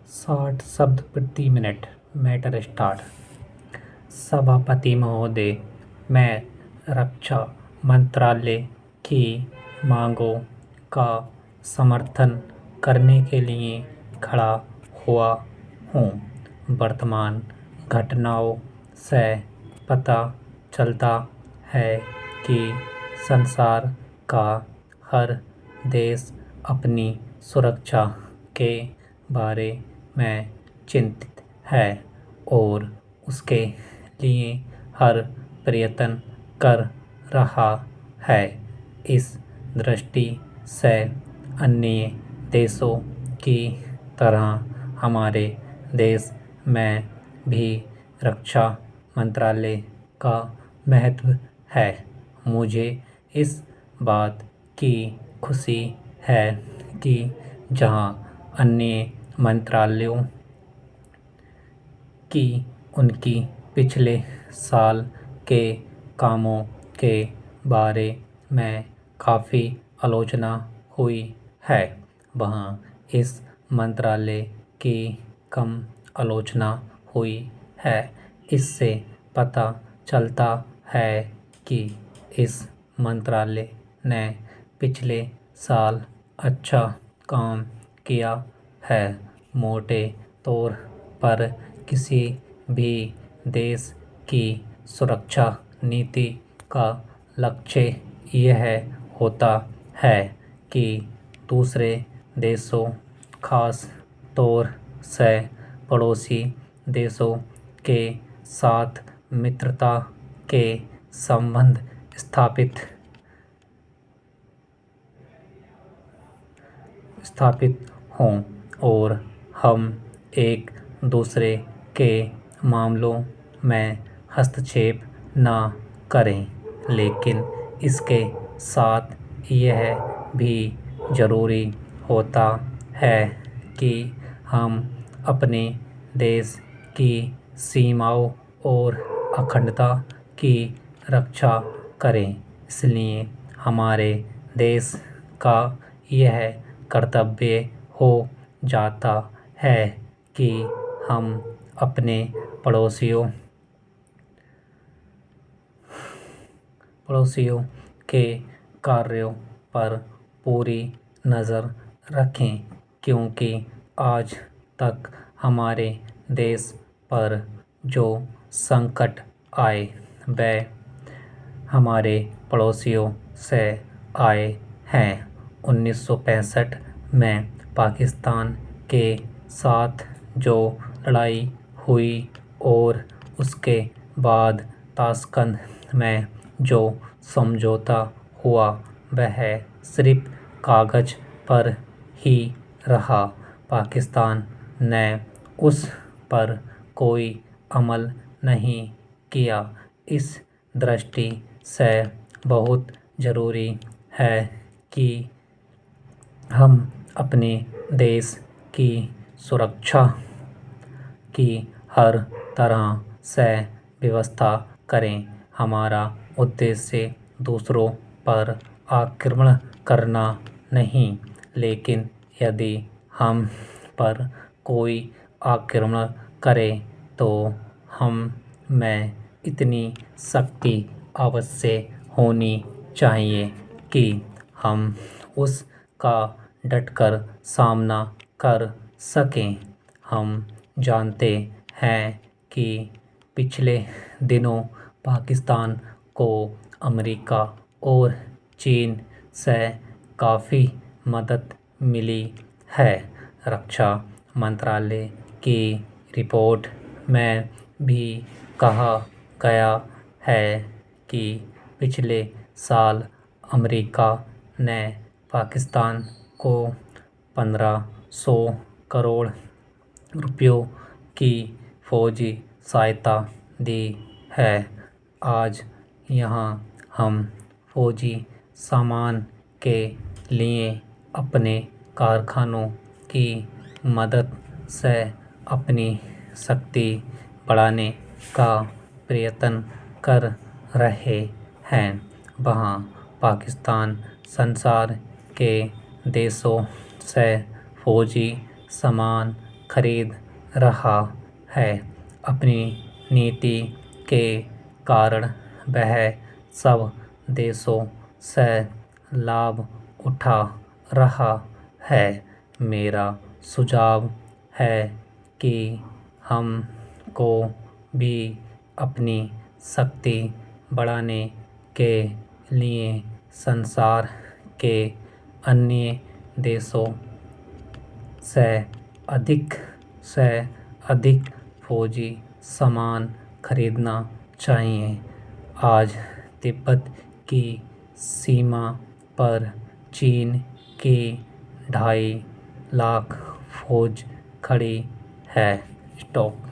60 शब्द प्रति minute. Matter start. सभापति महोदय, मैं रक्षा मंत्रालय की मांगों का समर्थन करने के लिए खड़ा हुआ हूँ। वर्तमान घटनाओं से पता चलता है कि संसार का हर देश अपनी सुरक्षा के बारे में चिंतित है और उसके लिए हर प्रयत्न कर रहा है। इस दृष्टि से अन्य देशों की तरह हमारे देश में भी रक्षा मंत्रालय का महत्व है। मुझे इस बात की खुशी है कि जहां अन्य मंत्रालयों की उनकी पिछले साल के कामों के बारे में काफ़ी आलोचना हुई है, वहाँ इस मंत्रालय की कम आलोचना हुई है। इससे पता चलता है कि इस मंत्रालय ने पिछले साल अच्छा काम किया है। मोटे तौर पर किसी भी देश की सुरक्षा नीति का लक्ष्य यह होता है कि दूसरे देशों, खास तौर से पड़ोसी देशों के साथ मित्रता के संबंध स्थापित हों और हम एक दूसरे के मामलों में हस्तक्षेप न करें। लेकिन इसके साथ यह भी जरूरी होता है कि हम अपने देश की सीमाओं और अखंडता की रक्षा करें। इसलिए हमारे देश का यह कर्तव्य हो जाता है कि हम अपने पड़ोसियों के कार्यों पर पूरी नज़र रखें, क्योंकि आज तक हमारे देश पर जो संकट आए वे हमारे पड़ोसियों से आए हैं। 1965 में पाकिस्तान के साथ जो लड़ाई हुई और उसके बाद ताशकंद में जो समझौता हुआ वह सिर्फ कागज़ पर ही रहा। पाकिस्तान ने उस पर कोई अमल नहीं किया। इस दृष्टि से बहुत ज़रूरी है कि हम अपने देश की सुरक्षा की हर तरह से व्यवस्था करें। हमारा उद्देश्य दूसरों पर आक्रमण करना नहीं, लेकिन यदि हम पर कोई आक्रमण करे तो हम में इतनी शक्ति अवश्य होनी चाहिए कि हम उसका डटकर सामना कर सकें। हम जानते हैं कि पिछले दिनों पाकिस्तान को अमेरिका और चीन से काफ़ी मदद मिली है। रक्षा मंत्रालय की रिपोर्ट में भी कहा गया है कि पिछले साल अमेरिका ने पाकिस्तान को 1500 करोड़ रुपयों की फौजी सहायता दी है। आज यहाँ हम फौजी सामान के लिए अपने कारखानों की मदद से अपनी शक्ति बढ़ाने का प्रयत्न कर रहे हैं। वहाँ पाकिस्तान संसार के देशों से फौजी सामान खरीद रहा है। अपनी नीति के कारण वह सब देशों से लाभ उठा रहा है। मेरा सुझाव है कि हमको भी अपनी शक्ति बढ़ाने के लिए संसार के अन्य देशों से अधिक फौजी सामान खरीदना चाहिए। आज तिब्बत की सीमा पर चीन की 2.5 लाख फौज खड़ी है। स्टॉप।